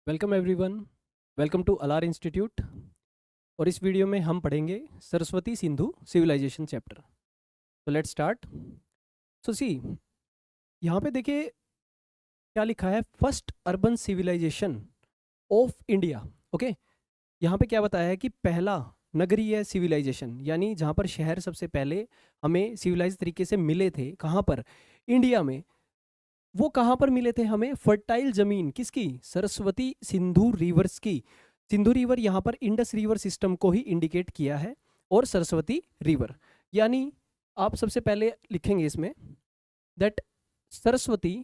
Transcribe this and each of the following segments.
Welcome everyone. Welcome to अलार institute. और इस वीडियो में हम पढ़ेंगे सरस्वती सिंधु सिविलाइजेशन चैप्टर। तो लेट्स स्टार्ट। सो सी, यहाँ पे देखिए क्या लिखा है, first urban civilisation of India. Okay, यहाँ पे क्या बताया है कि पहला नगरीय सिविलाइजेशन, यानी जहाँ पर शहर सबसे पहले हमें सिविलाइज तरीके से मिले थे, कहाँ पर? इंडिया में। वो कहाँ पर मिले थे हमें? फर्टाइल जमीन किसकी? सरस्वती सिंधु रिवर्स की। सिंधु रिवर यहाँ पर इंडस रिवर सिस्टम को ही इंडिकेट किया है, और सरस्वती रिवर, यानी आप सबसे पहले लिखेंगे इसमें that Saraswati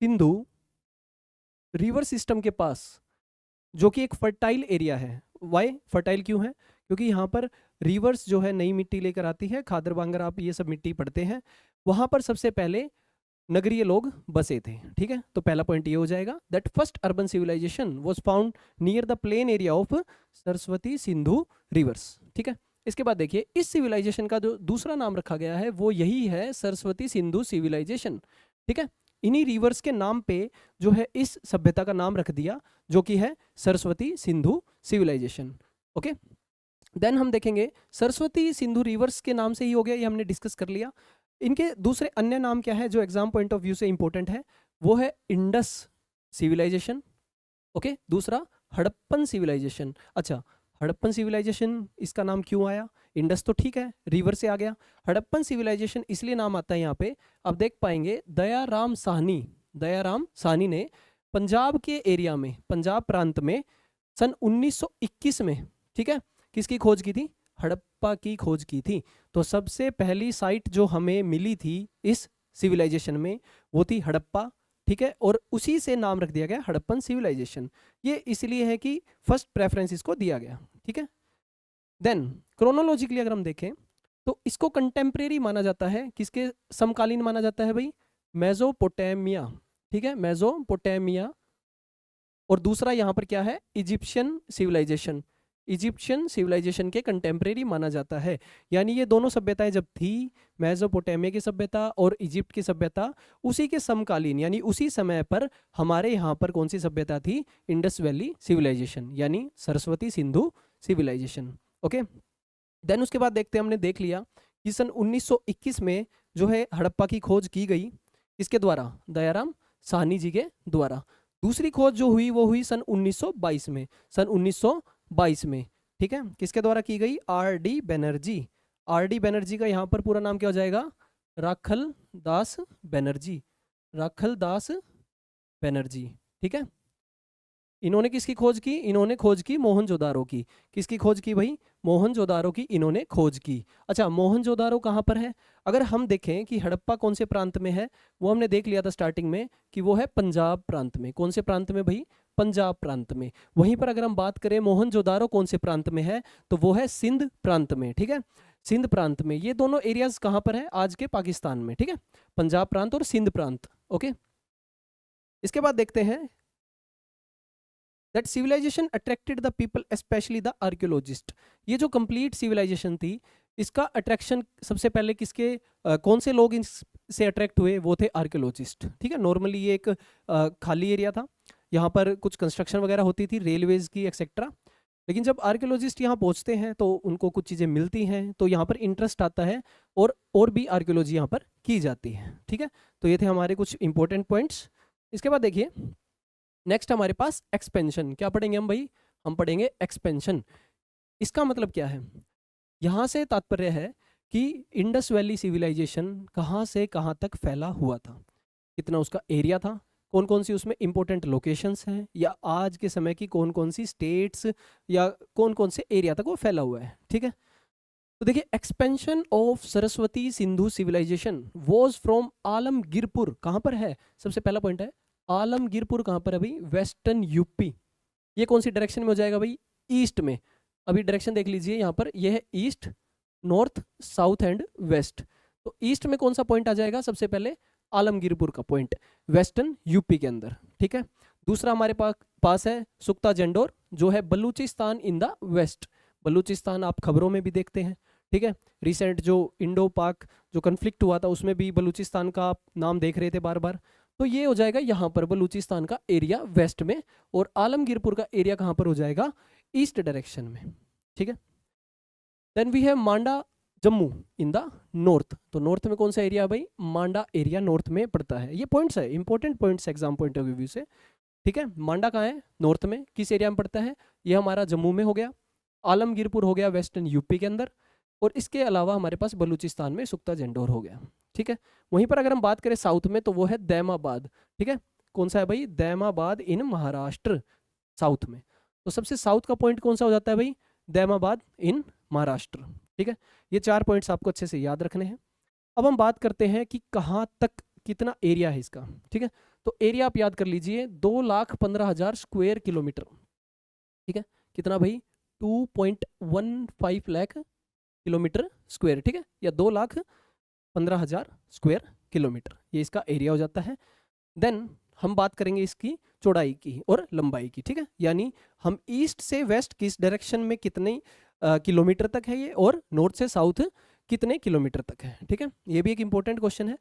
Sindhu river system के पास, जो कि एक फर्टाइल एरिया है। वाई फर्टाइल क्यों है? क्योंकि यहाँ पर रिवर्स जो है नई मिट्टी लेकर आती है, खादर बांगर आप ये सब मिट्टी पढ़ते हैं, वहां पर सबसे पहले नगरीय लोग बसे थे। ठीक है, तो पहला पॉइंट ये हो जाएगा that first urban civilization was found near the plain area of Saraswati Sindhu rivers. ठीक है, इसके बाद देखिए इस सिविलाइजेशन का जो दूसरा नाम रखा गया है वो यही है, सरस्वती सिंधु सिविलाइजेशन। ठीक है, इन्हीं रिवर्स के नाम पे जो है इस सभ्यता का नाम रख दिया, जो कि है Saraswati Sindhu civilization. Okay, then हम देखेंगे सरस्वती सिंधु रिवर्स के नाम से ही हो गया, ये हमने डिस्कस कर लिया। इनके दूसरे अन्य नाम क्या है जो एग्जाम पॉइंट ऑफ व्यू से इंपॉर्टेंट है? वो है इंडस सिविलाइजेशन। ओके, दूसरा हड़प्पन सिविलाइजेशन। अच्छा, हड़प्पन सिविलाइजेशन इसका नाम क्यों आया? इंडस तो ठीक है, रिवर से आ गया। हड़प्पन सिविलाइजेशन इसलिए नाम आता है यहाँ पे, आप देख पाएंगे दयाराम साहनी ने पंजाब के एरिया में, पंजाब प्रांत में सन 1921 में, ठीक है, किसकी खोज की थी? हड़प्पा की खोज की थी। तो सबसे पहली साइट जो हमें मिली थी इस सिविलाइजेशन में वो थी हड़प्पा। ठीक है, और उसी से नाम रख दिया गया हड़प्पन सिविलाइजेशन। ये इसलिए है कि फर्स्ट प्रेफरेंस इसको दिया गया। ठीक है, देन क्रोनोलॉजिकली अगर हम देखें तो इसको कंटेम्प्रेरी माना जाता है, किसके समकालीन माना जाता है भाई? मेसोपोटामिया। ठीक है, मेसोपोटामिया। और दूसरा यहाँ पर क्या है? Egyptian civilization. इजिप्शियन सिविलाइजेशन के कंटेम्प्रेरी माना जाता है। यानी ये दोनों सभ्यताएं जब थी, मेसोपोटामिया की सभ्यता और इजिप्ट की सभ्यता, उसी के समकालीन यानी उसी समय पर हमारे यहाँ पर कौन सी सभ्यता थी? इंडस वैली सिविलाइजेशन, यानी Saraswati Sindhu civilization. Okay, then उसके बाद देखते हैं, हमने देख लिया कि सन 1921 में जो है हड़प्पा की खोज की गई, किसके द्वारा? दयाराम साहनी जी के द्वारा। दूसरी खोज जो हुई वो हुई सन 1922 में, सन 1922 में। ठीक है, किसके द्वारा की गई? R D Banerjee. R D Banerjee का यहाँ पर पूरा नाम क्या हो जाएगा? राखल दास बनर्जी। राखल दास बनर्जी। ठीक है, इन्होंने किसकी खोज की? इन्होंने खोज की मोहनजोदारो की। किसकी खोज की भाई? मोहनजोदारो की इन्होंने खोज की। अच्छा, मोहनजोदारो कहाँ पर है? अगर हम देखें कि हड़प्पा कौन से प्रांत में है, वो हमने देख लिया था स्टार्टिंग में कि वो है पंजाब प्रांत में। कौन से प्रांत में भाई? पंजाब प्रांत में। वहीं पर अगर हम बात करें मोहनजोदारो कौन से प्रांत में है, तो वो है सिंध प्रांत में। ठीक है, सिंध प्रांत में। ये दोनों एरियाज कहाँ पर है? आज के पाकिस्तान में। ठीक है, पंजाब प्रांत और सिंध प्रांत। ओके, इसके बाद देखते हैं that civilization attracted the people specially the archaeologist. ये जो कंप्लीट सिविलाइजेशन थी, इसका अट्रैक्शन सबसे पहले किसके कौन से लोग इससे अट्रैक्ट हुए? वो थे आर्कियोलॉजिस्ट। ठीक है, नॉर्मली ये एक खाली एरिया था, यहाँ पर कुछ कंस्ट्रक्शन वगैरह होती थी, रेलवेज की एक्सेट्रा। लेकिन जब आर्कियोलॉजिस्ट यहाँ पहुँचते हैं तो उनको कुछ चीज़ें मिलती हैं, तो यहाँ पर इंटरेस्ट आता है और भी आर्कियोलॉजी यहाँ पर की जाती है। ठीक है, तो ये थे हमारे कुछ इंपॉर्टेंट पॉइंट्स। इसके बाद देखिए नेक्स्ट हमारे पास एक्सपेंशन। क्या पढ़ेंगे हम भाई? हम पढ़ेंगे एक्सपेंशन। इसका मतलब क्या है? यहाँ से तात्पर्य है कि इंडस वैली सिविलाइजेशन कहाँ से कहाँ तक फैला हुआ था, कितना उसका एरिया था, कौन कौन सी उसमें इंपॉर्टेंट लोकेशंस हैं, या आज के समय की कौन कौन सी स्टेट्स या कौन कौन से एरिया तक वो फैला हुआ है। ठीक है, तो देखिए expansion of Saraswati Sindhu civilization was from Alamgirpur. कहाँ पर है? सबसे पहला पॉइंट है आलमगीरपुर। कहाँ पर है भाई? Western UP. ये कौन सी डायरेक्शन में हो जाएगा भाई? ईस्ट में। अभी डायरेक्शन देख लीजिए, यहाँ पर यह है east, north, south and west. तो ईस्ट में कौन सा पॉइंट आ जाएगा? सबसे पहले आलमगीरपुर का पॉइंट, वेस्टर्न यूपी के अंदर। ठीक है, दूसरा हमारे पास है सुक्ता जंडोर, जो है Baluchistan in the west. Baluchistan आप खबरों में भी देखते हैं। ठीक है, रिसेंट जो इंडो पाक जो कन्फ्लिक्ट हुआ था उसमें भी बलूचिस्तान का आप नाम देख रहे थे बार बार। तो ये हो जाएगा यहाँ पर बलूचिस्तान का एरिया वेस्ट में, और आलमगीरपुर का एरिया कहाँ पर हो जाएगा, ईस्ट डायरेक्शन में, ठीक है। Then we have Manda Jammu in the north. तो नॉर्थ में कौन सा एरिया है भाई, मांडा एरिया नॉर्थ में पड़ता है। ये पॉइंट्स है, important points exam point of view से, ठीक है। मांडा कहाँ है, नॉर्थ में, किस एरिया में पड़ता है, ये हमारा जम्मू में हो गया। आलमगीरपुर हो गया वेस्टर्न यूपी के अंदर, और इसके अलावा हमारे पास बलूचिस्तान में सुख्ता जंडोर हो गया, ठीक है। वहीं पर अगर हम बात करें साउथ में, तो वो है दैमाबाद, ठीक है। कौन सा है भाई, दैमाबाद इन महाराष्ट्र, साउथ में। तो सबसे साउथ का पॉइंट कौन सा हो जाता है भाई, दैमाबाद इन महाराष्ट्र, ठीक है। ये 4 पॉइंट्स आपको अच्छे से याद रखने हैं। अब हम बात करते हैं कि कहाँ तक कितना एरिया है इसका, ठीक है। तो एरिया आप याद कर लीजिए 2,15,000 स्क्वायर किलोमीटर, ठीक है। कितना भाई, 2.15 लाख किलोमीटर स्क्वायर, ठीक है, या 2,15,000 स्क्वायर किलोमीटर, ये इसका एरिया हो जाता है। देन हम बात करेंगे इसकी चौड़ाई की और लंबाई की, ठीक है। यानी हम ईस्ट से वेस्ट किस डायरेक्शन में कितने किलोमीटर तक है ये, और नॉर्थ से साउथ कितने किलोमीटर तक है, ठीक है। ये भी एक इंपॉर्टेंट क्वेश्चन है।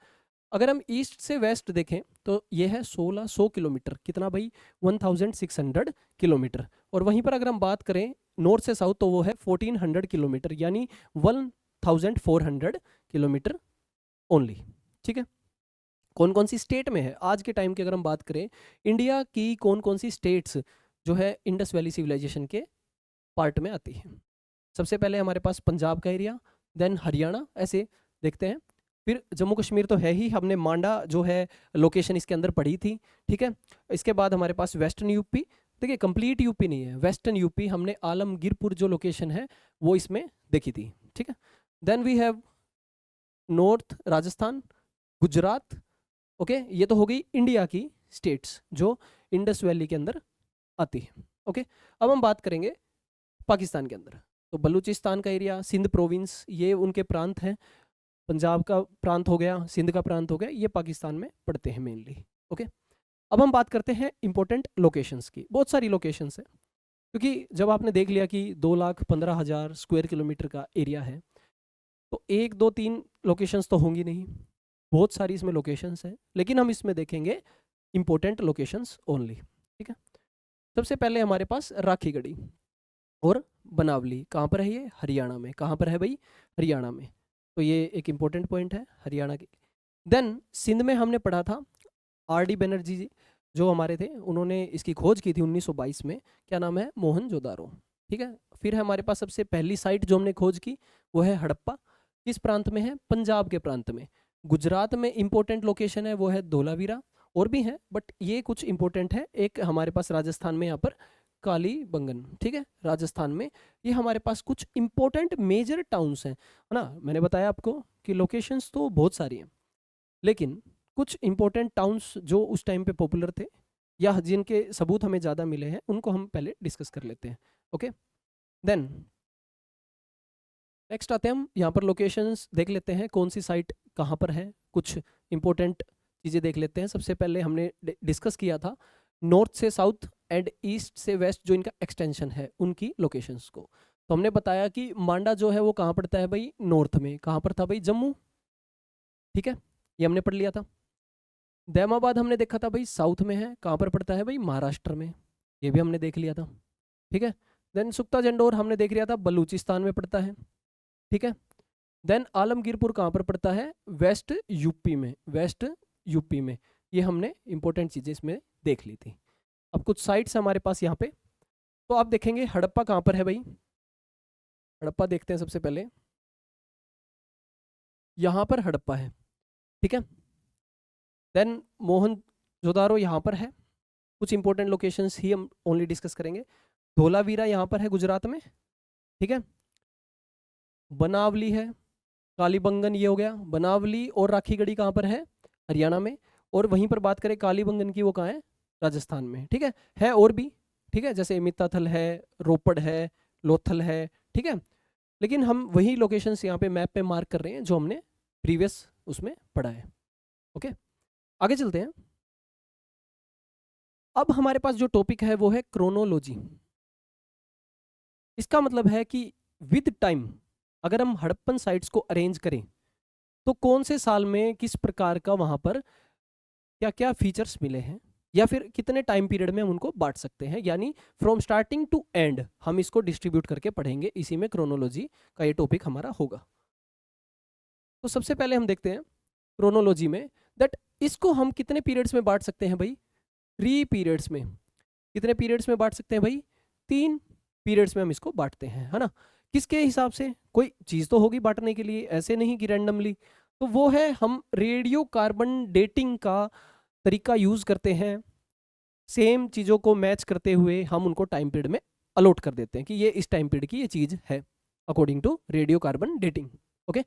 अगर हम ईस्ट से वेस्ट देखें तो ये है 1600 किलोमीटर, कितना भाई, 1600 किलोमीटर। और वहीं पर अगर हम बात करें नॉर्थ से साउथ, तो वो है 1400 किलोमीटर, यानी 1400 किलोमीटर ओनली, ठीक है। कौन कौन सी स्टेट में है आज के टाइम की अगर हम बात करें, इंडिया की कौन कौन सी स्टेट्स जो है इंडस वैली सिविलाइजेशन के पार्ट में आती है। सबसे पहले हमारे पास पंजाब का एरिया, देन हरियाणा, ऐसे देखते हैं। फिर जम्मू कश्मीर तो है ही, हमने मांडा जो है लोकेशन इसके अंदर पढ़ी थी, ठीक है। इसके बाद हमारे पास वेस्टर्न यूपी, देखिए कंप्लीट यूपी नहीं है, वेस्टर्न यूपी हमने आलमगीरपुर जो लोकेशन है वो इसमें देखी थी, ठीक है। Then we have north Rajasthan, Gujarat, okay. ये तो हो गई इंडिया की स्टेट्स जो इंडस वैली के अंदर आती है, ओके। अब हम बात करेंगे पाकिस्तान के अंदर, तो बलूचिस्तान का एरिया, सिंध प्रोविंस, ये उनके प्रांत हैं। पंजाब का प्रांत हो गया, सिंध का प्रांत हो गया, ये पाकिस्तान में पड़ते हैं मेनली, ओके। अब हम बात करते हैं इंपॉर्टेंट लोकेशंस की। बहुत सारी लोकेशंस हैं, क्योंकि जब आपने देख लिया कि 2,15,000 स्क्वायर किलोमीटर का एरिया है, तो 1 2 3 लोकेशंस तो होंगी नहीं, बहुत सारी इसमें लोकेशंस हैं, लेकिन हम इसमें देखेंगे इंपॉर्टेंट लोकेशंस ओनली, ठीक है। सबसे पहले हमारे पास राखी गढ़ी और बनावली, कहाँ पर है ये, हरियाणा में। कहाँ पर है भाई, हरियाणा में। तो ये एक इंपॉर्टेंट पॉइंट है हरियाणा की। देन सिंध में हमने पढ़ा था, आर डी बनर्जी जी जो हमारे थे, उन्होंने इसकी खोज की थी 1922 में, क्या नाम है, मोहनजोदारो, ठीक है। फिर है हमारे पास सबसे पहली साइट जो हमने खोज की वो है हड़प्पा, किस प्रांत में है, पंजाब के प्रांत में। गुजरात में इंपॉर्टेंट लोकेशन है वो है धोलावीरा, और भी है बट ये कुछ इंपॉर्टेंट है। एक हमारे पास राजस्थान में यहाँ पर कालीबंगन, ठीक है, राजस्थान में। ये हमारे पास कुछ इंपॉर्टेंट मेजर टाउन्स हैं, है ना। मैंने बताया आपको कि लोकेशंस तो बहुत सारी हैं, लेकिन कुछ इंपॉर्टेंट टाउन्स जो उस टाइम पे पॉपुलर थे या जिनके सबूत हमें ज़्यादा मिले हैं, उनको हम पहले डिस्कस कर लेते हैं, ओके। देन नेक्स्ट आते हैं हम यहाँ पर लोकेशंस देख लेते हैं, कौन सी साइट कहाँ पर है, कुछ इंपॉर्टेंट चीज़ें देख लेते हैं। सबसे पहले हमने डिस्कस किया था नॉर्थ से साउथ एंड ईस्ट से वेस्ट जो इनका एक्सटेंशन है उनकी लोकेशंस को। तो हमने बताया कि मांडा जो है वो कहाँ पड़ता है भाई, नॉर्थ में। कहाँ पर था भाई, जम्मू, ठीक है, ये हमने पढ़ लिया था। दैमाबाद हमने देखा था भाई साउथ में है, कहाँ पर पड़ता है भाई, महाराष्ट्र में, ये भी हमने देख लिया था, ठीक है। देन सुख्ता जंडोर हमने देख लिया था, बलूचिस्तान में पड़ता है, ठीक है। देन आलमगीरपुर कहाँ पर पड़ता है, वेस्ट यूपी में, वेस्ट यूपी में। ये हमने इंपॉर्टेंट चीज़ें इसमें देख ली थी। अब कुछ साइट्स हमारे पास यहाँ पे, तो आप देखेंगे हड़प्पा कहाँ पर है भाई, हड़प्पा देखते हैं सबसे पहले, यहाँ पर हड़प्पा है, ठीक है। देन मोहनजोदारो यहाँ पर है। कुछ इंपॉर्टेंट लोकेशंस ही हम ओनली डिस्कस करेंगे। धोलावीरा यहाँ पर है गुजरात में, ठीक है। बनावली है, कालीबंगन ये हो गया बनावली, और राखीगढ़ी कहाँ पर है, हरियाणा में। और वहीं पर बात करें कालीबंगन की, वो कहाँ है, राजस्थान में, ठीक है और भी, ठीक है, जैसे मित्ताथल है, रोपड़ है, लोथल है, ठीक है। लेकिन हम वही लोकेशंस यहाँ पे मैप पे मार्क कर रहे हैं जो हमने प्रीवियस उसमें पढ़ा है, ओके। आगे चलते हैं। अब हमारे पास जो टॉपिक है वो है क्रोनोलॉजी। इसका मतलब है कि विद टाइम अगर हम हड़प्पन साइट्स को अरेंज करें तो कौन से साल में किस प्रकार का वहां पर क्या क्या फीचर्स मिले हैं, या फिर कितने टाइम पीरियड में हम उनको बांट सकते हैं, यानी फ्रॉम स्टार्टिंग टू एंड हम इसको डिस्ट्रीब्यूट करके पढ़ेंगे। इसी में क्रोनोलॉजी का ये टॉपिक हमारा होगा। तो सबसे पहले हम देखते हैं क्रोनोलॉजी में दैट इसको हम कितने पीरियड्स में बांट सकते हैं भाई, 3 पीरियड्स में। कितने पीरियड्स में बांट सकते हैं भाई, 3 पीरियड्स में हम इसको बांटते हैं, है ना। किसके हिसाब से, कोई चीज़ तो होगी बांटने के लिए, ऐसे नहीं कि रैंडमली। तो वो है हम रेडियो कार्बन डेटिंग का तरीका यूज़ करते हैं। सेम चीज़ों को मैच करते हुए हम उनको टाइम पीरियड में अलॉट कर देते हैं कि ये इस टाइम पीरियड की ये चीज़ है, according to radio carbon dating. Okay,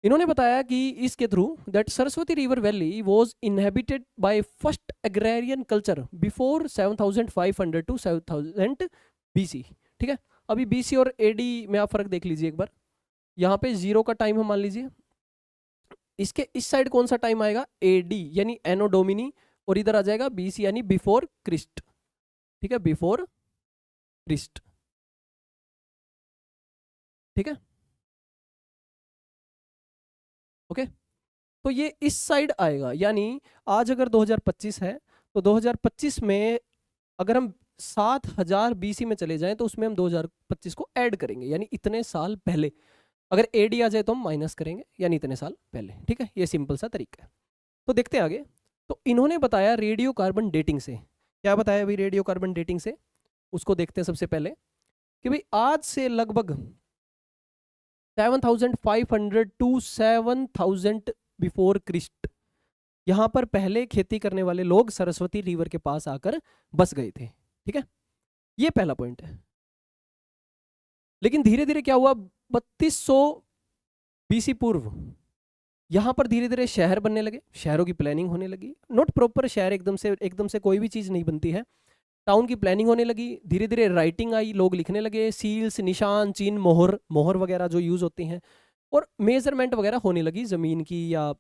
इन्होंने बताया कि इसके through that Saraswati river valley was inhabited by first agrarian culture before 7500 to 7000 BC. ठीक है, अभी बीसी और एडी में आप फर्क देख लीजिए एक बार। यहाँ पे 0 का टाइम हम मान लीजिए, इसके इस साइड कौन सा टाइम आएगा, एडी यानी एनो डोमिनी, और इधर आ जाएगा बीसी यानी बिफोर क्रिस्ट। ठीक है, बिफोर क्रिस्ट। ठीक है, ओके। तो ये इस साइड आएगा, यानी आज अगर 2025 है तो 2025 में अगर हम 7000 बीसी में चले जाएं तो उसमें हम 2025 को ऐड करेंगे, यानी इतने साल पहले। अगर एडी आ जाए तो हम माइनस करेंगे, यानी इतने साल पहले। ठीक है, ये सिंपल सा तरीका है। तो देखते हैं आगे। तो इन्होंने बताया रेडियो कार्बन डेटिंग से, क्या बताया भाई रेडियो कार्बन डेटिंग से, उसको देखते हैं सबसे पहले कि भाई आज से लगभग 7500 टू 7000 बिफोर क्रिस्ट यहाँ पर पहले खेती करने वाले लोग सरस्वती रिवर के पास आकर बस गए थे। ठीक है, ये पहला पॉइंट है। लेकिन धीरे धीरे क्या हुआ, 3200 बीसी पूर्व यहाँ पर धीरे धीरे शहर बनने लगे, शहरों की प्लानिंग होने लगी। नॉट प्रॉपर शहर, एकदम से कोई भी चीज़ नहीं बनती है। टाउन की प्लानिंग होने लगी, धीरे धीरे राइटिंग आई, लोग लिखने लगे, सील्स, निशान, चिन्ह, मोहर मोहर वगैरह जो यूज़ होती हैं, और मेजरमेंट वगैरह होने लगी ज़मीन की या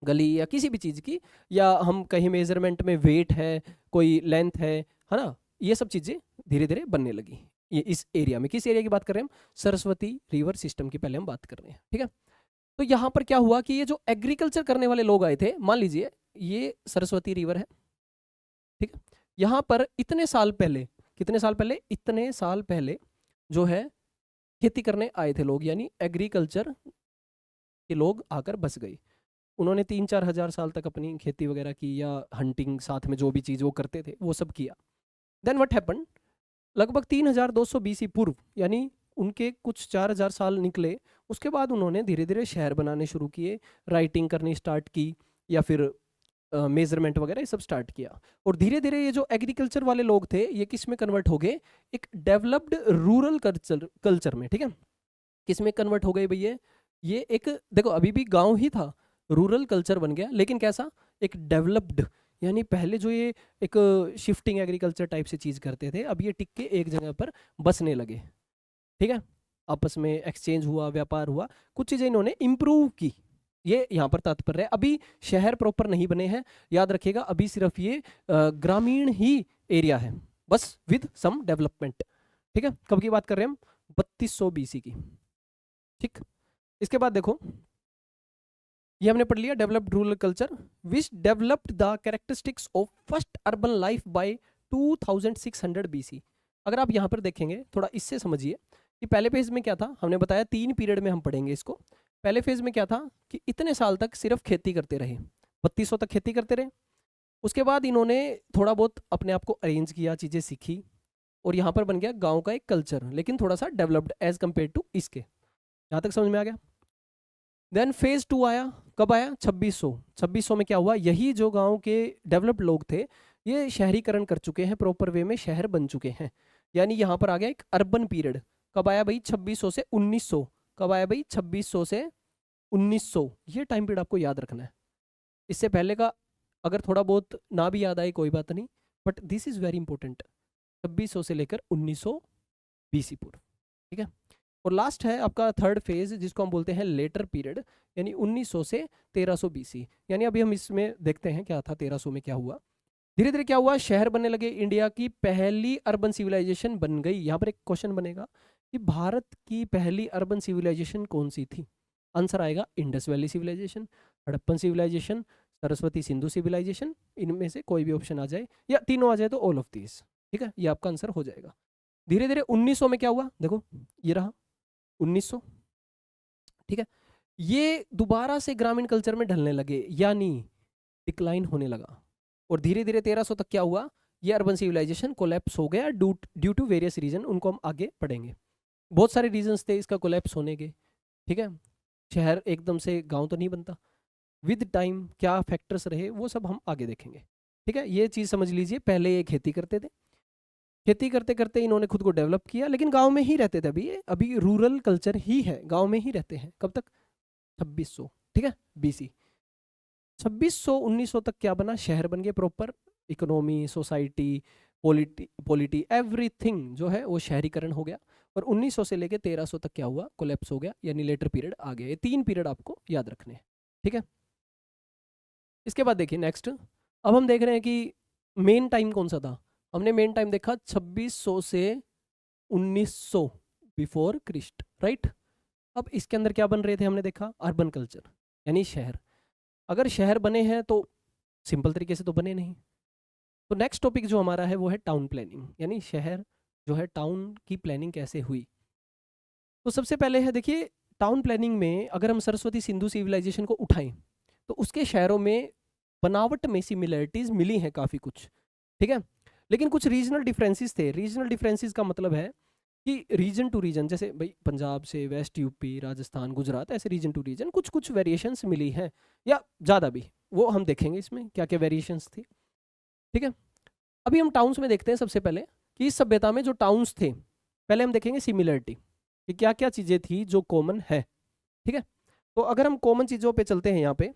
गली या किसी भी चीज़ की, या हम कहीं मेजरमेंट में वेट है, कोई लेंथ है ना, ये सब चीज़ें धीरे धीरे बनने लगी। ये इस एरिया में, किस एरिया की बात कर रहे हैं हम, सरस्वती रिवर सिस्टम की पहले हम बात कर रहे हैं। ठीक है, तो यहाँ पर क्या हुआ कि ये जो एग्रीकल्चर करने वाले लोग आए थे, मान लीजिए ये सरस्वती रिवर है। ठीक है, यहाँ पर इतने साल पहले, कितने साल पहले, इतने साल पहले जो है खेती करने आए थे लोग, यानी एग्रीकल्चर के लोग आकर बस गए। उन्होंने 3-4 हजार साल तक अपनी खेती वगैरह की, या हंटिंग साथ में जो भी चीज़ वो करते थे वो सब किया। देन व्हाट हैपन, लगभग 3200 बीसी पूर्व, यानी उनके कुछ 4000 साल निकले, उसके बाद उन्होंने धीरे धीरे शहर बनाने शुरू किए, राइटिंग करनी स्टार्ट की, या फिर मेजरमेंट वगैरह ये सब स्टार्ट किया। और धीरे धीरे ये जो एग्रीकल्चर वाले लोग थे ये किस में कन्वर्ट हो गए, एक डेवलप्ड रूरल कल्चर में। ठीक है, किस में कन्वर्ट हो गए भैया, ये एक देखो अभी भी गांव ही था, रूरल कल्चर बन गया, लेकिन कैसा, एक डेवलप्ड, यानी पहले जो ये एक शिफ्टिंग एग्रीकल्चर टाइप से चीज़ करते थे, अब ये टिक के एक जगह पर बसने लगे। ठीक है, आपस में एक्सचेंज हुआ, व्यापार हुआ, कुछ चीज़ें इन्होंने इम्प्रूव की, ये यहाँ पर तात्पर्य है। अभी शहर प्रॉपर नहीं बने हैं, याद रखिएगा, अभी सिर्फ ये ग्रामीण ही एरिया है, बस विद सम डेवलपमेंट। ठीक है, कब की बात कर रहे हैं हम, 3200 बीसी की। ठीक, इसके बाद देखो ये हमने पढ़ लिया, developed rural culture which developed the characteristics of first urban life by 2600 BC. अगर आप यहाँ पर देखेंगे, थोड़ा इससे समझिए कि पहले पेज में क्या था, हमने बताया 3 पीरियड में हम पढ़ेंगे इसको। पहले फेज में क्या था कि इतने साल तक सिर्फ खेती करते रहे, 3200 तक खेती करते रहे। उसके बाद इन्होंने थोड़ा बहुत अपने आप को अरेंज किया, चीज़ें सीखी, और यहाँ पर बन गया गांव का एक कल्चर, लेकिन थोड़ा सा डेवलप्ड एज कम्पेयर टू इसके। यहाँ तक समझ में आ गया। देन फेज 2 आया, कब आया, 2600 में क्या हुआ, यही जो गांव के डेवलप्ड लोग थे ये शहरीकरण कर चुके हैं, प्रॉपर वे में शहर बन चुके हैं, यानी यहाँ पर आ गया एक अर्बन पीरियड। कब आया भाई, 2600 से 1900। कब आया भाई, 2600 से 1900। ये टाइम पीरियड आपको याद रखना है। इससे पहले का अगर थोड़ा बहुत ना भी याद आए कोई बात नहीं, but this is very important. 2600 से लेकर 1900 बीसी पूर्व। ठीक है, और लास्ट है आपका थर्ड फेज जिसको हम बोलते हैं लेटर पीरियड, यानी 1900 से 1300 बीसी। यानी अभी हम इसमें देखते हैं क्या था 1300 में क्या हुआ। धीरे धीरे क्या हुआ, शहर बनने लगे, इंडिया की पहली अर्बन सिविलाइजेशन बन गई। यहाँ पर एक क्वेश्चन बनेगा कि भारत की पहली अर्बन सिविलाइजेशन कौन सी थी, आंसर आएगा Indus valley civilization, Harappan civilization, Saraswati Sindhu civilization, इनमें से कोई भी ऑप्शन आ जाए या तीनों आ जाए तो ऑल ऑफ दीज, ठीक है, ये आपका आंसर हो जाएगा। धीरे धीरे 1900 में क्या हुआ, देखो ये रहा 1900, ठीक है, ये दोबारा से ग्रामीण कल्चर में ढलने लगे, यानी डिक्लाइन होने लगा। और धीरे धीरे 1300 तक क्या हुआ, ये अर्बन सिविलाइजेशन कोलैप्स हो गया ड्यू टू वेरियस रीजन, उनको हम आगे पढ़ेंगे। बहुत सारे रीजंस थे इसका कोलैप्स होने के, ठीक है, शहर एकदम से गांव तो नहीं बनता, विद टाइम क्या फैक्टर्स रहे वो सब हम आगे देखेंगे, ठीक है। ये चीज़ समझ लीजिए, पहले ये खेती करते थे, खेती करते करते इन्होंने खुद को डेवलप किया, लेकिन गांव में ही रहते थे, अभी रूरल कल्चर ही है, गांव में ही रहते हैं। कब तक, 2600, ठीक है, बीसी। 2600 1900 तक क्या बना, शहर बन गए proper, economy, society, polity everything जो है वो शहरीकरण हो गया। और 1900 से लेके 1300 तक क्या हुआ, कोलैप्स हो गया, यानी लेटर पीरियड आ गया। ये 3 पीरियड आपको याद रखने हैं, ठीक है। इसके बाद देखिए नेक्स्ट, अब हम देख रहे हैं कि मेन टाइम कौन सा था। हमने मेन टाइम देखा 2600 से 1900 बिफोर क्रिस्ट, राइट। अब इसके अंदर क्या बन रहे थे, हमने देखा अर्बन कल्चर, यानी शहर। अगर शहर बने हैं तो सिंपल तरीके से तो बने नहीं। तो नेक्स्ट टॉपिक जो हमारा है वो है टाउन प्लानिंग, यानी शहर जो है टाउन की प्लानिंग कैसे हुई। तो सबसे पहले है देखिए, टाउन प्लानिंग में अगर हम सरस्वती सिंधु सिविलाइजेशन को उठाएं तो उसके शहरों में बनावट में सिमिलरिटीज मिली हैं काफ़ी कुछ, ठीक है, लेकिन कुछ रीजनल डिफरेंसेस थे। रीजनल डिफरेंसेस का मतलब है कि रीजन टू रीजन, जैसे भाई पंजाब से वेस्ट यूपी, राजस्थान, गुजरात, ऐसे रीजन टू रीजन कुछ कुछ वेरिएशंस मिली हैं, या ज़्यादा भी, वो हम देखेंगे इसमें क्या क्या वेरिएशंस थी, ठीक है। अभी हम टाउन्स में देखते हैं सबसे पहले कि इस सभ्यता में जो टाउन्स थे, पहले हम देखेंगे सिमिलरिटी कि क्या क्या चीज़ें थी जो कॉमन है, ठीक है। तो अगर हम कॉमन चीज़ों पे चलते हैं यहाँ पे,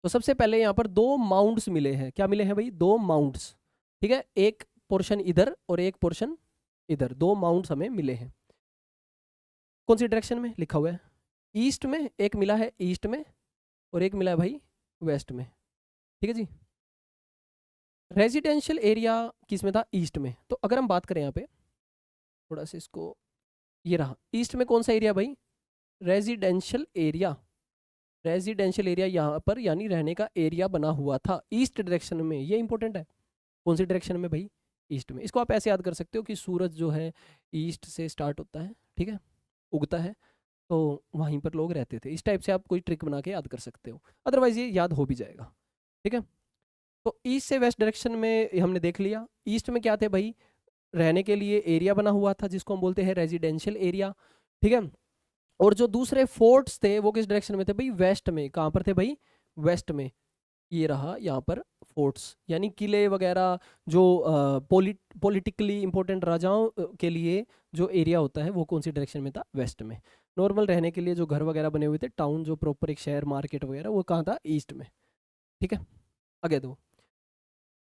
तो सबसे पहले यहाँ पर 2 माउंट्स मिले हैं। क्या मिले हैं भाई, 2 माउंट्स, ठीक है, एक पोर्शन इधर और एक पोर्शन इधर, 2 माउंट्स हमें मिले हैं। कौन सी डायरेक्शन में लिखा हुआ है, ईस्ट में, एक मिला है ईस्ट में और एक मिला है भाई वेस्ट में, ठीक है जी। रेजिडेंशियल एरिया किस में था, ईस्ट में। तो अगर हम बात करें यहाँ पे थोड़ा सा इसको, ये रहा ईस्ट में कौन सा एरिया भाई, रेजिडेंशियल एरिया। रेजिडेंशियल एरिया यहाँ पर यानी रहने का एरिया बना हुआ था ईस्ट डायरेक्शन में, ये इंपॉर्टेंट है। कौन सी डायरेक्शन में भाई, ईस्ट में। इसको आप ऐसे याद कर सकते हो कि सूरज जो है ईस्ट से स्टार्ट होता है, ठीक है, उगता है, तो वहीं पर लोग रहते थे। इस टाइप से आप कोई ट्रिक बना के याद कर सकते हो, अदरवाइज ये याद हो भी जाएगा, ठीक है। तो ईस्ट से वेस्ट डायरेक्शन में हमने देख लिया। ईस्ट में क्या थे भाई, रहने के लिए एरिया बना हुआ था जिसको हम बोलते हैं रेजिडेंशियल एरिया, ठीक है। और जो दूसरे फोर्ट्स थे वो किस डायरेक्शन में थे भाई, वेस्ट में। कहाँ पर थे भाई, वेस्ट में। ये रहा यहाँ पर फोर्ट्स, यानी किले वगैरह, जो पॉलिटिकली इंपॉर्टेंट राजाओं के लिए जो एरिया होता है वो कौन सी डायरेक्शन में था, वेस्ट में। नॉर्मल रहने के लिए जो घर वगैरह बने हुए थे, टाउन जो प्रॉपर एक शहर मार्केट वगैरह, वो कहाँ था, ईस्ट में, ठीक है। आगे दो,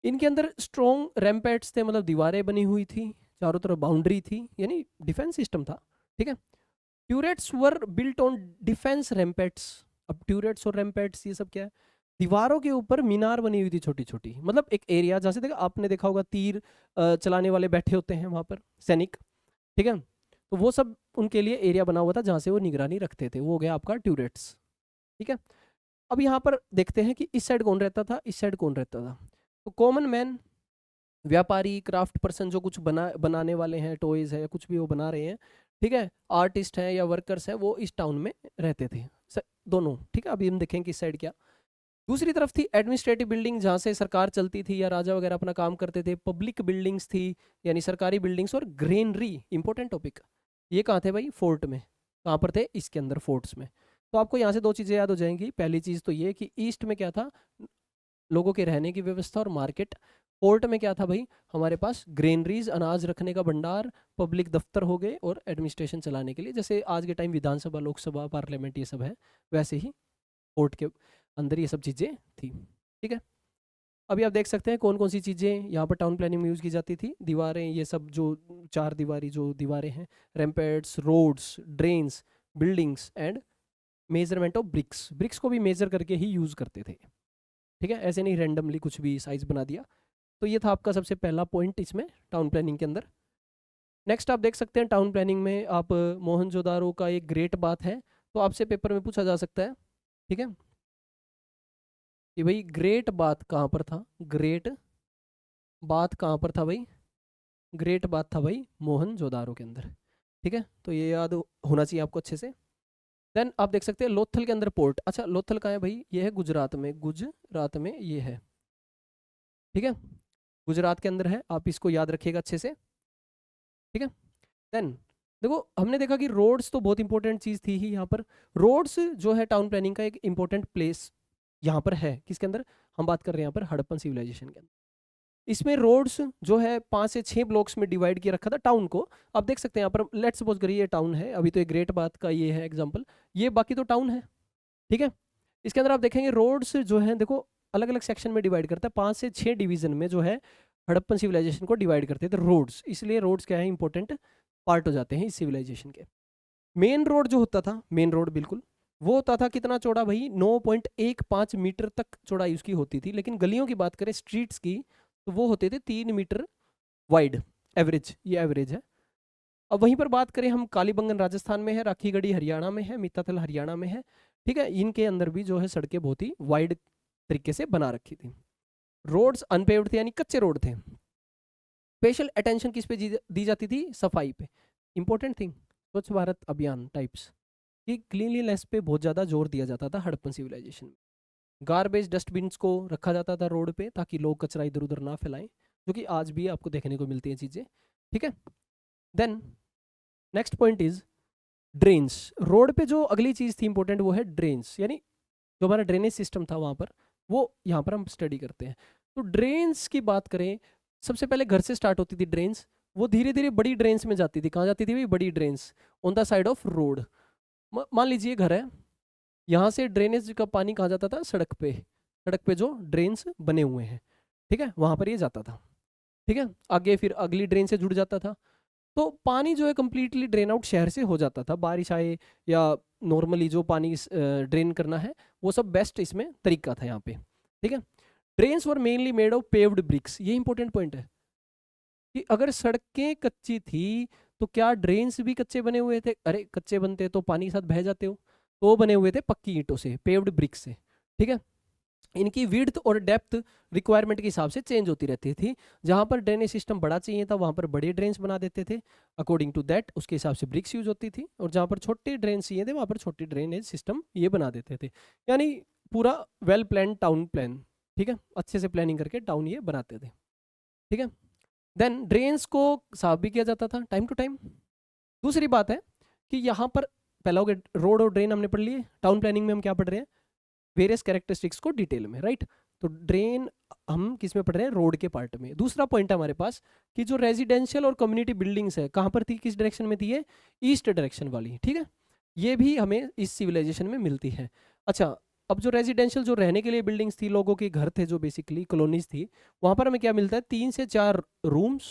इनके अंदर स्ट्रॉन्ग रैम्पेट्स थे, मतलब दीवारें बनी हुई थी, चारों तरफ बाउंड्री थी, यानी डिफेंस सिस्टम था, ठीक है। ट्यूरेट्स वर बिल्ट ऑन डिफेंस रैम्पेट्स। अब ट्यूरेट्स और रैम्पेट्स ये सब क्या है, दीवारों के ऊपर मीनार बनी हुई थी छोटी छोटी, मतलब एक एरिया जहाँ से देखा आपने देखा होगा तीर चलाने वाले बैठे होते हैं वहाँ पर सैनिक, ठीक है, तो वो सब उनके लिए एरिया बना हुआ था जहाँ से वो निगरानी रखते थे, वो हो गया आपका ट्यूरेट्स, ठीक है। अब यहाँ पर देखते हैं कि इस साइड कौन रहता था, इस साइड कौन रहता था। तो कॉमन मैन, व्यापारी, क्राफ्ट पर्सन, जो कुछ बनाने वाले हैं, टॉयज है या कुछ भी वो बना रहे हैं, ठीक है, आर्टिस्ट हैं या वर्कर्स हैं, वो इस टाउन में रहते थे दोनों, ठीक है। अभी हम देखेंगे इस साइड क्या। दूसरी तरफ थी एडमिनिस्ट्रेटिव बिल्डिंग, जहाँ से सरकार चलती थी या राजा वगैरह अपना काम करते थे। पब्लिक बिल्डिंग्स थी, यानी सरकारी बिल्डिंग्स। और ग्रेनरी, इंपॉर्टेंट टॉपिक, ये कहाँ थे भाई, फोर्ट में। कहाँ पर थे, इसके अंदर, फोर्ट्स में। तो आपको यहाँ से 2 चीज़ें याद हो जाएंगी। पहली चीज़ तो ये कि ईस्ट में क्या था, लोगों के रहने की व्यवस्था और मार्केट। पोर्ट में क्या था भाई, हमारे पास ग्रेनरीज, अनाज रखने का भंडार, पब्लिक दफ्तर हो गए, और एडमिनिस्ट्रेशन चलाने के लिए, जैसे आज के टाइम विधानसभा, लोकसभा, पार्लियामेंट, ये सब है, वैसे ही पोर्ट के अंदर ये सब चीज़ें थी, ठीक है। अभी आप देख सकते हैं कौन कौन सी चीज़ें यहाँ पर टाउन प्लानिंग में यूज़ की जाती थी। दीवारें, ये सब जो 4 दीवारी जो दीवारें हैं, ramparts, roads, drains, buildings and measurement of bricks. Bricks को भी मेजर करके ही यूज़ करते थे, ठीक है, ऐसे नहीं रैंडमली कुछ भी साइज बना दिया। तो ये था आपका सबसे पहला पॉइंट इसमें टाउन प्लानिंग के अंदर। नेक्स्ट आप देख सकते हैं टाउन प्लानिंग में आप मोहनजोदारो का एक ग्रेट बात है, तो आपसे पेपर में पूछा जा सकता है, ठीक है। कि भाई ग्रेट बाथ कहाँ पर था, ग्रेट बाथ कहाँ पर था भाई, ग्रेट बाथ था भाई मोहनजोदारो के अंदर। ठीक है, तो ये याद होना चाहिए आपको अच्छे से। देन आप देख सकते हैं लोथल के अंदर पोर्ट। अच्छा लोथल कहाँ है भाई, ये है गुजरात में, गुजरात में ये है। ठीक है, गुजरात के अंदर है, आप इसको याद रखिएगा अच्छे से। ठीक है, देन देखो हमने देखा कि रोड्स तो बहुत इंपॉर्टेंट चीज़ थी ही यहाँ पर। रोड्स जो है टाउन प्लानिंग का एक इंपॉर्टेंट प्लेस यहाँ पर है, किसके अंदर हम बात कर रहे हैं यहाँ पर, हड़प्पन सिविलाइजेशन के अंदर। इसमें रोड्स जो है 5 से 6 ब्लॉक्स में डिवाइड किया रखा था टाउन को। आप देख सकते हैं यहाँ पर, लेट्स सपोज करिए ये टाउन है, अभी तो एक ग्रेट बात का ये है एग्जांपल, ये बाकी तो टाउन है। ठीक है, इसके अंदर आप देखेंगे रोड्स जो है देखो अलग अलग सेक्शन में डिवाइड करता है, 5 से 6 डिवीजन में जो है हड़प्पन सिविलाइजेशन को डिवाइड करते थे रोड्स, इसलिए रोड्स क्या है इंपॉर्टेंट पार्ट हो जाते हैं इस सिविलाइजेशन के। मेन रोड जो होता था, मेन रोड बिल्कुल वो होता था कितना चौड़ा भाई, 9.15 मीटर तक चौड़ाई उसकी होती थी। लेकिन गलियों की बात करें स्ट्रीट्स की, तो वो होते थे 3 मीटर वाइड, एवरेज, ये एवरेज है। अब वहीं पर बात करें हम, कालीबंगन राजस्थान में है, राखीगढ़ी हरियाणा में है, मित्ताथल हरियाणा में है। ठीक है, इनके अंदर भी जो है सड़कें बहुत ही वाइड तरीके से बना रखी थी। रोड्स अनपेव्ड थे यानी कच्चे रोड थे। स्पेशल अटेंशन किस पे दी जाती थी, सफाई पे, इंपॉर्टेंट थिंग, स्वच्छ भारत अभियान टाइप्स कि क्लीनलीनेस पे बहुत ज़्यादा जोर दिया जाता था हड़प्पन सिविलाइजेशन में। गार्बेज डस्टबिन्स को रखा जाता था रोड पे ताकि लोग कचरा इधर उधर ना फैलाएं, जो कि आज भी आपको देखने को मिलती हैं चीज़ें। ठीक है, then next point is drains. Road पे जो अगली चीज़ थी इंपॉर्टेंट वो है ड्रेन्स, यानी जो हमारा ड्रेनेज सिस्टम था वहाँ पर, वो यहाँ पर हम स्टडी करते हैं। तो ड्रेन्स की बात करें, सबसे पहले घर से स्टार्ट होती थी ड्रेन्स, वो धीरे धीरे बड़ी ड्रेन्स में जाती थी। कहाँ जाती थी भाई, बड़ी drains on the side of road. मान लीजिए घर है, यहाँ से ड्रेनेज का पानी कहाँ जाता था, सड़क पे, सड़क पे जो ड्रेन्स बने हुए हैं, ठीक है, वहाँ पर ये जाता था। ठीक है, आगे फिर अगली ड्रेन से जुड़ जाता था, तो पानी जो है कंप्लीटली ड्रेन आउट शहर से हो जाता था। बारिश आए या नॉर्मली जो पानी ड्रेन करना है, वो सब बेस्ट इसमें तरीका था यहाँ पे। ठीक है, drains were mainly made of paved bricks, ये इंपॉर्टेंट पॉइंट है कि अगर सड़कें कच्ची थी तो क्या ड्रेन्स भी कच्चे बने हुए थे, अरे कच्चे बनते तो पानी के साथ बह जाते हो, तो बने हुए थे पक्की ईंटों से, पेव्ड ब्रिक्स से। ठीक है, इनकी विड्थ और डेप्थ रिक्वायरमेंट के हिसाब से चेंज होती रहती थी। जहाँ पर ड्रेनेज सिस्टम बड़ा चाहिए था वहाँ पर बड़े ड्रेन्स बना देते थे, अकॉर्डिंग टू दैट उसके हिसाब से ब्रिक्स यूज होती थी, और जहाँ पर छोटे ड्रेन चाहिए थे वहाँ पर छोटी ड्रेनेज सिस्टम ये बना देते थे। यानी पूरा वेल प्लान टाउन प्लान, ठीक है, अच्छे से प्लानिंग करके टाउन ये बनाते थे। ठीक है, देन ड्रेन्स को साफ भी किया जाता था टाइम टू टाइम। दूसरी बात है कि यहाँ पर पहला हो गया रोड और ड्रेन हमने पढ़ लिए, टाउन प्लानिंग में हम क्या पढ़ रहे हैं, वेरियस कैरेक्टरिस्टिक्स को डिटेल में, राइट। तो ड्रेन हम किस में पढ़ रहे हैं, रोड के पार्ट में। दूसरा पॉइंट है हमारे पास कि जो रेजिडेंशियल और कम्युनिटी बिल्डिंग्स है कहाँ पर थी, किस डायरेक्शन में थी, ये ईस्ट डायरेक्शन वाली। ठीक है, ये भी हमें इस सिविलाइजेशन में मिलती है। अच्छा, अब जो रेजिडेंशियल जो रहने के लिए बिल्डिंग्स थी, लोगों के घर थे जो बेसिकली कॉलोनीज थी, वहाँ पर हमें क्या मिलता है, 3 से 4 रूम्स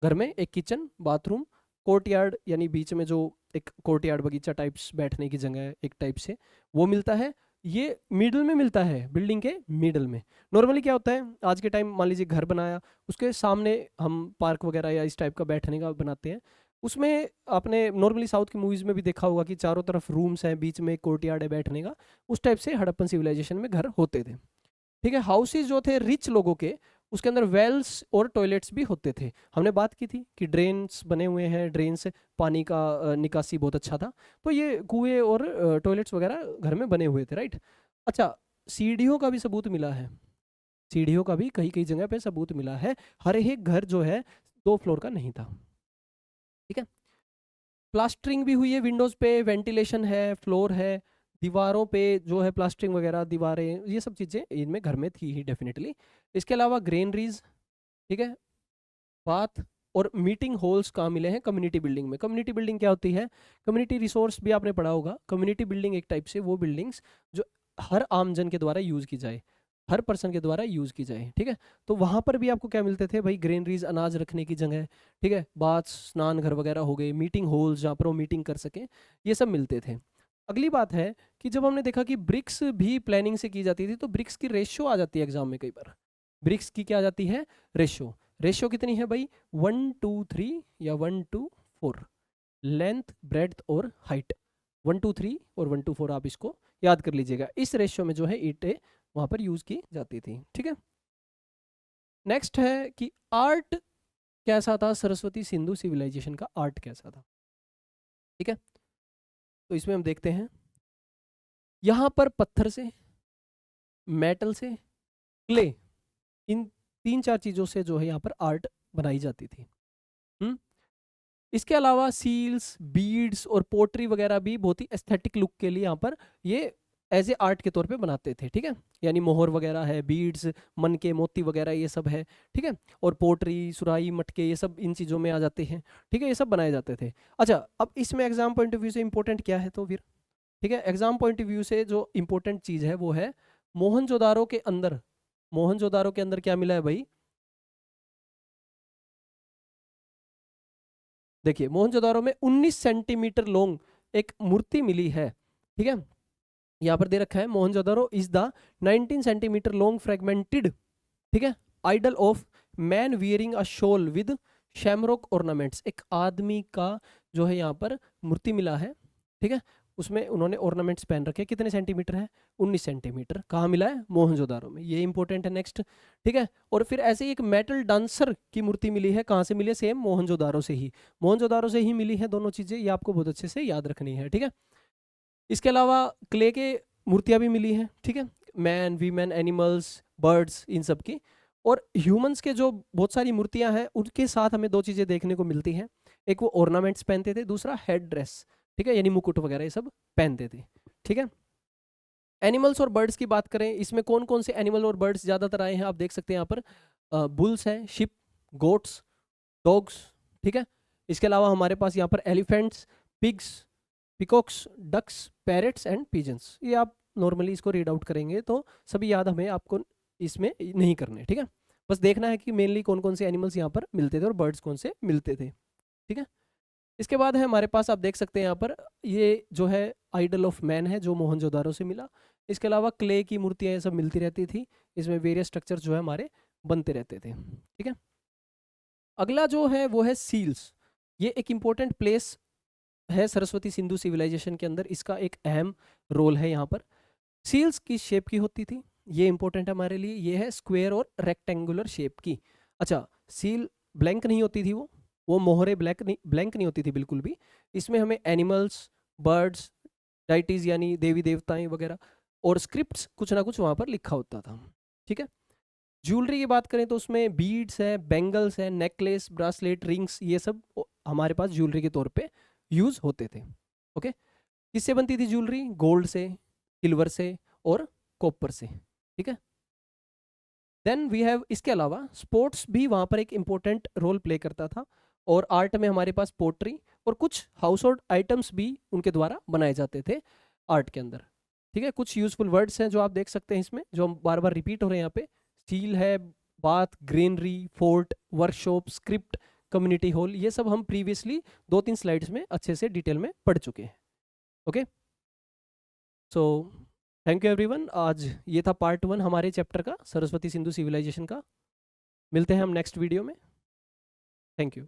घर में, एक किचन, बाथरूम, कोर्टयार्ड यानी बीच में जो एक कोर्टयार्ड बगीचा टाइप्स बैठने की जगह है एक टाइप से, वो मिलता है। ये मिडल में मिलता है, बिल्डिंग के मिडल में। नॉर्मली क्या होता है, आज के टाइम मान लीजिए घर बनाया, उसके सामने हम पार्क वगैरह या इस टाइप का बैठने का बनाते हैं, उसमें आपने नॉर्मली साउथ की मूवीज़ में भी देखा होगा कि चारों तरफ रूम्स हैं, बीच में कोर्टयार्ड है बैठने का। उस टाइप से हड़प्पन सिविलाइजेशन में घर होते थे। ठीक है, हाउसेज जो थे रिच लोगों के, उसके अंदर वेल्स और टॉयलेट्स भी होते थे। हमने बात की थी कि ड्रेन्स बने हुए हैं, ड्रेन से पानी का निकासी बहुत अच्छा था, तो ये कुएं और टॉयलेट्स वगैरह घर में बने हुए थे, राइट। अच्छा, सीढ़ियों का भी सबूत मिला है, सीढ़ियों का भी कई कई जगह पे सबूत मिला है। हर एक घर जो है 2 फ्लोर का नहीं था। ठीक है, प्लास्टरिंग भी हुई है विंडोज़ पे, वेंटिलेशन है, फ्लोर है, दीवारों पे जो है प्लास्टरिंग वगैरह, दीवारें, ये सब चीज़ें इनमें घर में थी ही डेफिनेटली। इसके अलावा ग्रेनरीज, ठीक है, बाथ और मीटिंग हॉल्स कहाँ मिले हैं, कम्युनिटी बिल्डिंग में। कम्युनिटी बिल्डिंग क्या होती है, कम्युनिटी रिसोर्स भी आपने पढ़ा होगा। कम्युनिटी बिल्डिंग एक टाइप से वो बिल्डिंग्स जो हर आमजन के द्वारा यूज़ की जाए, हर पर्सन के द्वारा यूज़ की जाए। ठीक है, तो वहाँ पर भी आपको क्या मिलते थे भाई, ग्रेनरीज, अनाज रखने की जगह, ठीक है, बाथ, स्नान घर वगैरह हो गए, मीटिंग हॉल्स जहाँ पर वो मीटिंग कर सकें, ये सब मिलते थे। अगली बात है कि जब हमने देखा कि ब्रिक्स भी प्लानिंग से की जाती थी, तो ब्रिक्स की रेशियो आ जाती है एग्जाम में कई बार। ब्रिक्स की क्या आ जाती है, रेशियो। रेशियो कितनी है भाई, 1:3 या 1:4, लेंथ, ब्रेड्थ और हाइट। 1:3 और 1:4 आप इसको याद कर लीजिएगा। इस रेशियो में जो है ईंटें वहाँ पर यूज़ की जाती थी। ठीक है, नेक्स्ट है कि आर्ट कैसा था, सरस्वती सिंधु सिविलाइजेशन का आर्ट कैसा था। ठीक है, तो इसमें हम देखते हैं यहाँ पर पत्थर से, मेटल से, क्ले, इन 3-4 चीज़ों से जो है यहाँ पर आर्ट बनाई जाती थी। इसके अलावा सील्स, बीड्स और पोट्री वगैरह भी बहुत ही एस्थेटिक लुक के लिए यहाँ पर ये एज ए आर्ट के तौर पे बनाते थे। ठीक है, यानी मोहर वगैरह है, बीड्स, मन के मोती वगैरह ये सब है। ठीक है, और पोट्री, सुराही, मटके ये सब इन चीज़ों में आ जाते हैं। ठीक है, ये सब बनाए जाते थे। अच्छा, अब इसमें एग्जाम पॉइंट ऑफ व्यू से इंपॉर्टेंट क्या है तो फिर, ठीक है, एग्जाम पॉइंट ऑफ व्यू से जो इंपॉर्टेंट चीज़ है वो है मोहनजोदारो के अंदर, मोहनजोदारो के अंदर क्या मिला है भाई, देखिए मोहनजोदारो में 19 सेंटीमीटर लॉन्ग एक मूर्ति मिली है। ठीक है, यहाँ पर दे रखा है Mohenjodaro is the 19 centimeter long fragmented, ठीक है, idol of man wearing a shawl with shamrock ornaments. एक आदमी का जो है यहाँ पर मूर्ति मिला है। ठीक है, उसमें उन्होंने ऑर्नामेंट्स पहन रखे। कितने सेंटीमीटर है, 19 सेंटीमीटर। कहाँ मिला है, मोहनजोदारो में। ये इंपॉर्टेंट है नेक्स्ट। ठीक है, और फिर ऐसे ही एक मेटल डांसर की मूर्ति मिली है। कहाँ से मिली है, सेम मोहनजोदारो से ही, मोहनजोदारो से ही मिली है दोनों चीजें। ये आपको बहुत अच्छे से याद रखनी है। ठीक है, इसके अलावा क्ले के मूर्तियां भी मिली हैं। ठीक है, मैन, वीमेन, एनिमल्स, बर्ड्स, इन सब की। और ह्यूमंस के जो बहुत सारी मूर्तियां हैं उनके साथ हमें दो चीज़ें देखने को मिलती हैं। एक वो ऑर्नामेंट्स पहनते थे, दूसरा हेड ड्रेस। ठीक है, यानी मुकुट वगैरह ये सब पहनते थे। ठीक है, एनिमल्स और बर्ड्स की बात करें, इसमें कौन कौन से एनिमल और बर्ड्स ज़्यादातर आए हैं आप देख सकते हैं यहाँ पर। बुल्स हैं, शिप, गोट्स, डॉग्स। ठीक है, इसके अलावा हमारे पास यहाँ पर elephants, pigs, peacocks, ducks, parrots and pigeons. ये आप नॉर्मली इसको रीड आउट करेंगे तो सभी याद हमें आपको इसमें नहीं करने। ठीक है, बस देखना है कि मेनली कौन कौन से एनिमल्स यहाँ पर मिलते थे और बर्ड्स कौन से मिलते थे। ठीक है, इसके बाद है हमारे पास, आप देख सकते हैं यहाँ पर, ये जो है आइडल ऑफ मैन है जो मोहनजोदारो से मिला। इसके अलावा क्ले की मूर्तियाँ ये सब मिलती रहती थी। इसमें वेरियस स्ट्रक्चर जो है हमारे बनते रहते थे। ठीक है, अगला जो है वो है सील्स। ये एक इम्पोर्टेंट प्लेस है सरस्वती सिंधु सिविलाइजेशन के अंदर। इसका एक अहम रोल है यहाँ पर। सील्स की शेप की होती थी, ये इंपॉर्टेंट है हमारे लिए। ये है स्क्वायर और रेक्टेंगुलर शेप की। अच्छा, सील ब्लैंक नहीं होती थी, वो मोहरे ब्लैंक नहीं होती थी बिल्कुल भी। इसमें हमें एनिमल्स, बर्ड्स, डाइटीज यानी देवी देवताएं वगैरह, और स्क्रिप्ट्स कुछ ना कुछ वहाँ पर लिखा होता था। ठीक है, ज्वेलरी की बात करें तो उसमें बीड्स है, बेंगल्स है, नेकलेस, ब्रासलेट, रिंग्स, ये सब हमारे पास ज्वेलरी के तौर पे यूज होते थे। ओके, किससे बनती थी ज्वेलरी, गोल्ड से, सिल्वर से और कॉपर से। ठीक है, देन वी हैव, इसके अलावा स्पोर्ट्स भी वहाँ पर एक इम्पोर्टेंट रोल प्ले करता था। और आर्ट में हमारे पास पोट्री और कुछ हाउस होल्ड आइटम्स भी उनके द्वारा बनाए जाते थे आर्ट के अंदर। ठीक है, कुछ यूजफुल वर्ड्स हैं जो आप देख सकते हैं इसमें, जो बार बार रिपीट हो रहे हैं यहाँ पे। स्टील है, bath, granary, fort, workshop, script, community hall, ये सब हम प्रीवियसली 2-3 स्लाइड्स में अच्छे से डिटेल में पढ़ चुके हैं। Okay, so thank you everyone. आज ये था पार्ट 1 हमारे चैप्टर का, सरस्वती सिंधु सिविलाइजेशन का। मिलते हैं हम नेक्स्ट वीडियो में। Thank you.